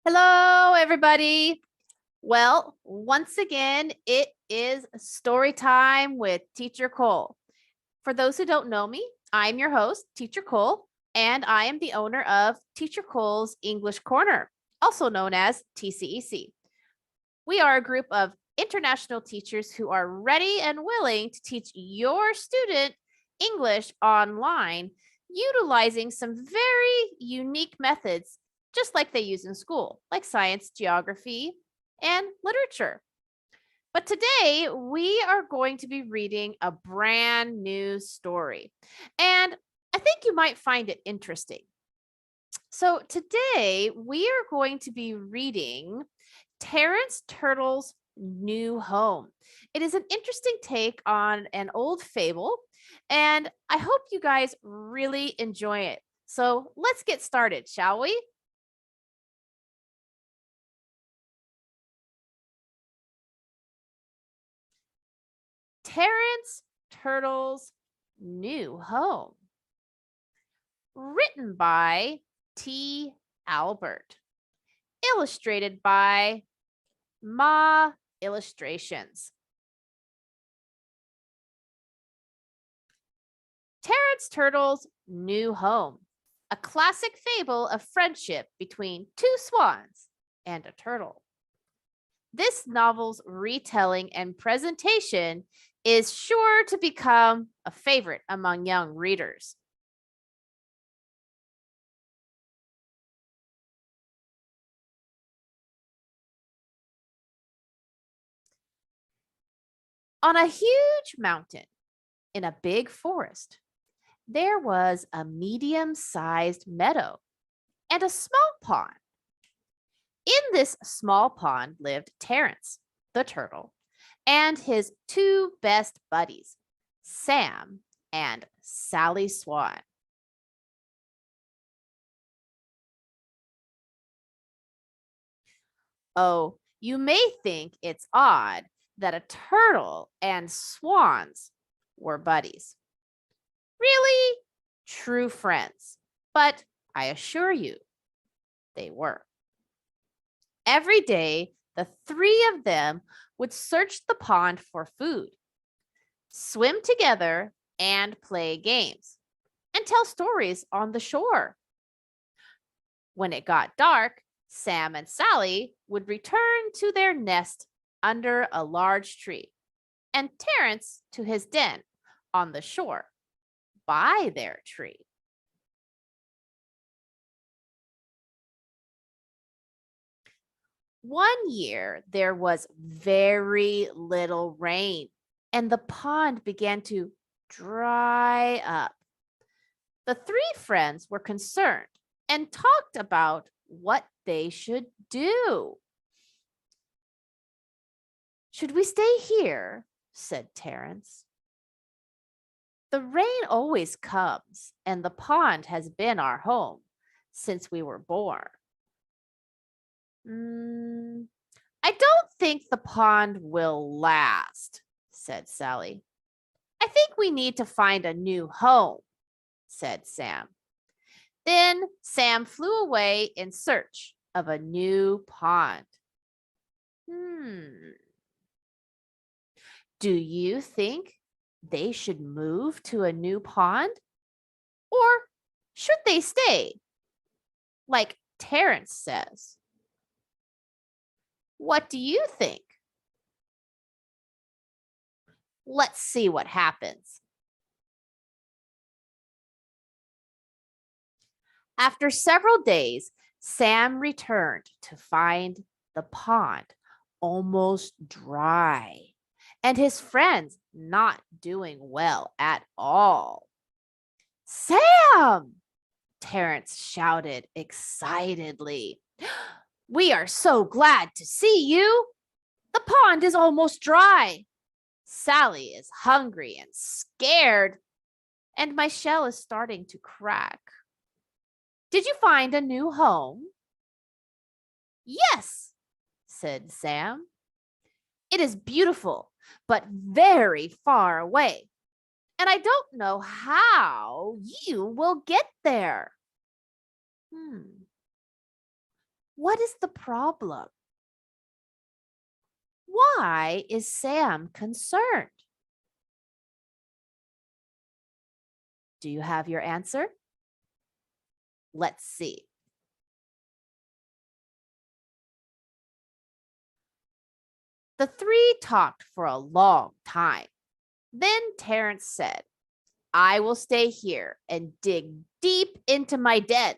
Hello, everybody. Well, once again, it is story time with Teacher Cole. For those who don't know me, I'm your host, Teacher Cole, and I am the owner of Teacher Cole's English Corner, also known as TCEC. We are a group of international teachers who are ready and willing to teach your student English online, utilizing some very unique methods, just like they use in school, like science, geography, and literature. But today we are going to be reading a brand new story, and I think you might find it interesting. So today we are going to be reading Terrence Turtle's New Home. It is an interesting take on an old fable, and I hope you guys really enjoy it. So let's get started, shall we? Terrence Turtle's New Home. Written by T. Albert. Illustrated by Ma Illustrations. Terrance Turtle's New Home, a classic fable of friendship between two swans and a turtle. This novel's retelling and presentation is sure to become a favorite among young readers. On a huge mountain in a big forest, there was a medium-sized meadow and a small pond. In this small pond lived Terrance, the turtle, and his two best buddies, Sam and Sally Swan. Oh, you may think it's odd that a turtle and swans were buddies. Really true friends, but I assure you, they were. Every day, the three of them would search the pond for food, swim together, and play games, and tell stories on the shore. When it got dark, Sam and Sally would return to their nest under a large tree, and Terrance to his den on the shore by their tree. One year, there was very little rain, and the pond began to dry up. The three friends were concerned and talked about what they should do. "Should we stay here?" said Terrance. "The rain always comes, and the pond has been our home since we were born." I don't think the pond will last," said Sally. "I think we need to find a new home," said Sam. Then Sam flew away in search of a new pond. Do you think they should move to a new pond? Or should they stay, like Terrance says? What do you think? Let's see what happens. After several days, Sam returned to find the pond almost dry and his friends not doing well at all. "Sam!" Terrance shouted excitedly. "We are so glad to see you. The pond is almost dry. Sally is hungry and scared, and my shell is starting to crack. Did you find a new home?" "Yes," said Sam. "It is beautiful, but very far away, and I don't know how you will get there." What is the problem? Why is Sam concerned? Do you have your answer? Let's see. The three talked for a long time. Then Terrance said, I will stay here and dig deep into my den,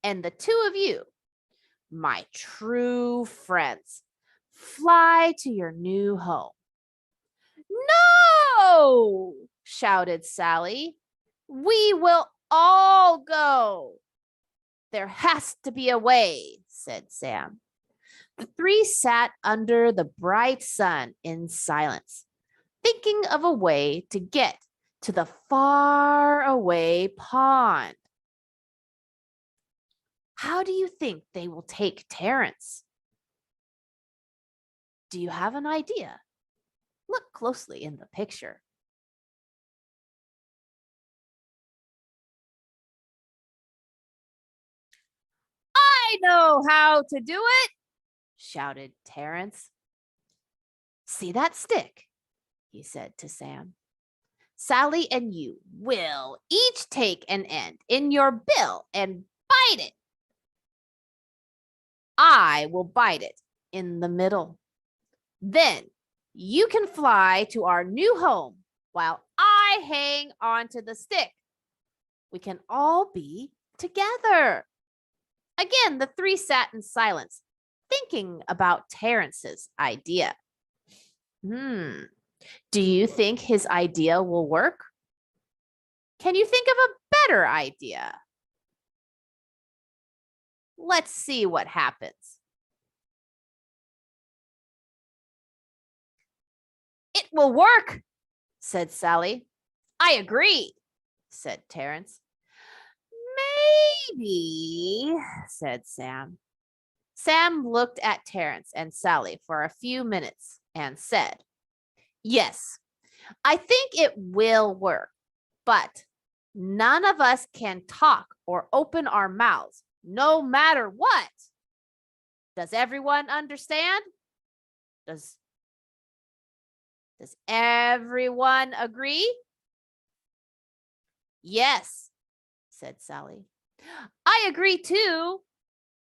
and the two of you, my true friends, fly to your new home. No! Shouted Sally. We will all go. There has to be a way, said Sam. The three sat under the bright sun in silence, thinking of a way to get to the faraway pond. How do you think they will take Terrance? Do you have an idea? Look closely in the picture. I know how to do it, shouted Terrance. See that stick? He said to Sam. Sally and you will each take an end in your bill and bite it. I will bite it in the middle. Then you can fly to our new home while I hang onto the stick. We can all be together. Again, the three sat in silence, thinking about Terrance's idea. Do you think his idea will work? Can you think of a better idea? Let's see what happens. It will work, said Sally. I agree, said Terrance. Maybe, said Sam. Sam looked at Terrance and Sally for a few minutes and said, yes, I think it will work, but none of us can talk or open our mouths, no matter what. Does everyone understand? Does everyone agree? Yes, said Sally. I agree too,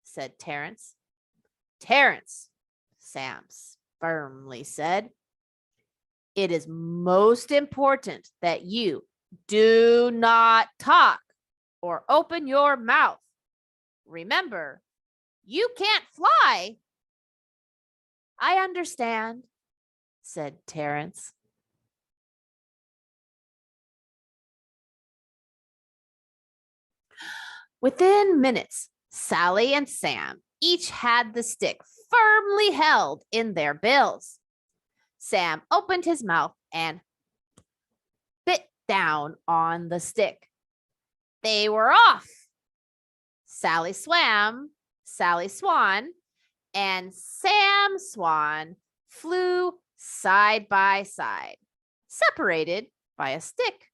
said Terrance. Terrance, Sam firmly said, it is most important that you do not talk or open your mouth. Remember, you can't fly. I understand, said Terrance. Within minutes, Sally and Sam each had the stick firmly held in their bills. Sam opened his mouth and bit down on the stick. They were off. Sally swam, Sally Swan, and Sam Swan flew side by side, separated by a stick,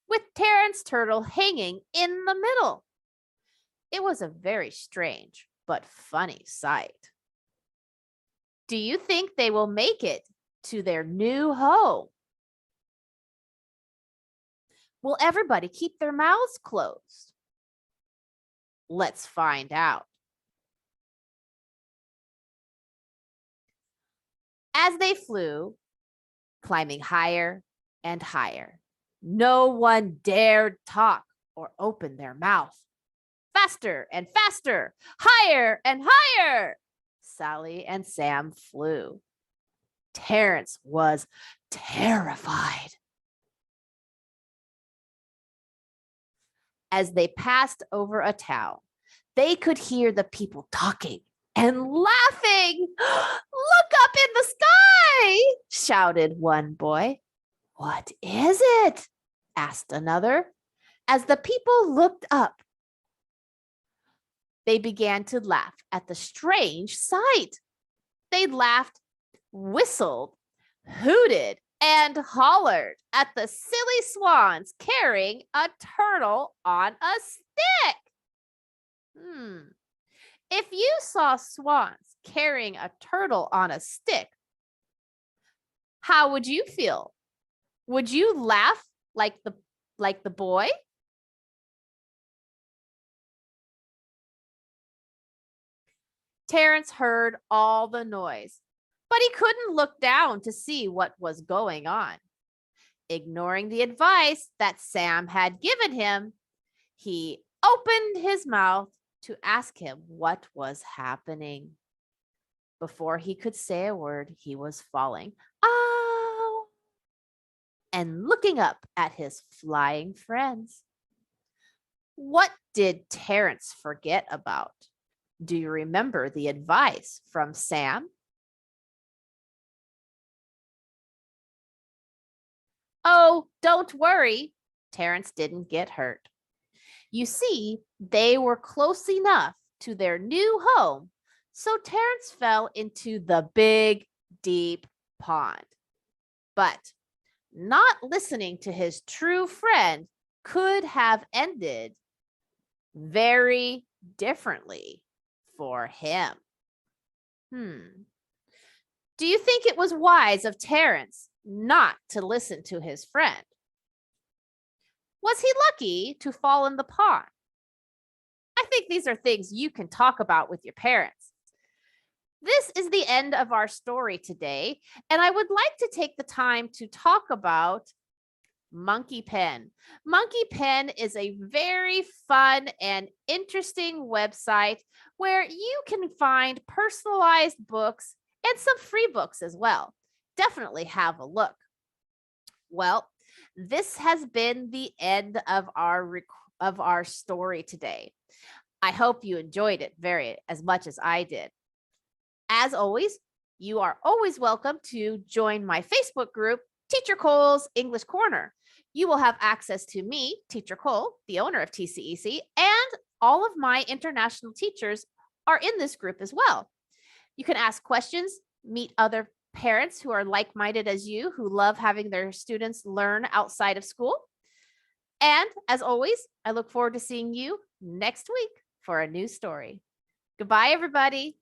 with Terrance Turtle hanging in the middle. It was a very strange but funny sight. Do you think they will make it to their new home? Will everybody keep their mouths closed? Let's find out. As they flew, climbing higher and higher, no one dared talk or open their mouth. Faster and faster, higher and higher, Sally and Sam flew. Terrance was terrified. As they passed over a town, they could hear the people talking and laughing. Look up in the sky, shouted one boy. What is it? Asked another. As the people looked up, they began to laugh at the strange sight. They laughed, whistled, hooted, and hollered at the silly swans carrying a turtle on a stick. If you saw swans carrying a turtle on a stick, how would you feel? Would you laugh like the boy? Terrence heard all the noise, but he couldn't look down to see what was going on. Ignoring the advice that Sam had given him, he opened his mouth to ask him what was happening. Before he could say a word, he was falling. Oh! And looking up at his flying friends. What did Terrence forget about? Do you remember the advice from Sam? Oh, don't worry. Terrence didn't get hurt. You see, they were close enough to their new home, so Terrence fell into the big, deep pond. But not listening to his true friend could have ended very differently for him. Do you think it was wise of Terrence not to listen to his friend? Was he lucky to fall in the pond? I think these are things you can talk about with your parents. This is the end of our story today, and I would like to take the time to talk about Monkey Pen. Monkey Pen is a very fun and interesting website where you can find personalized books and some free books as well. Definitely have a look. Well, this has been the end of our story today. I hope you enjoyed it as much as I did. As always, you are always welcome to join my Facebook group, Teacher Cole's English Corner. You will have access to me, Teacher Cole, the owner of TCEC, and all of my international teachers are in this group as well. You can ask questions, meet other parents who are like-minded as you, who love having their students learn outside of school. And as always, I look forward to seeing you next week for a new story. Goodbye, everybody.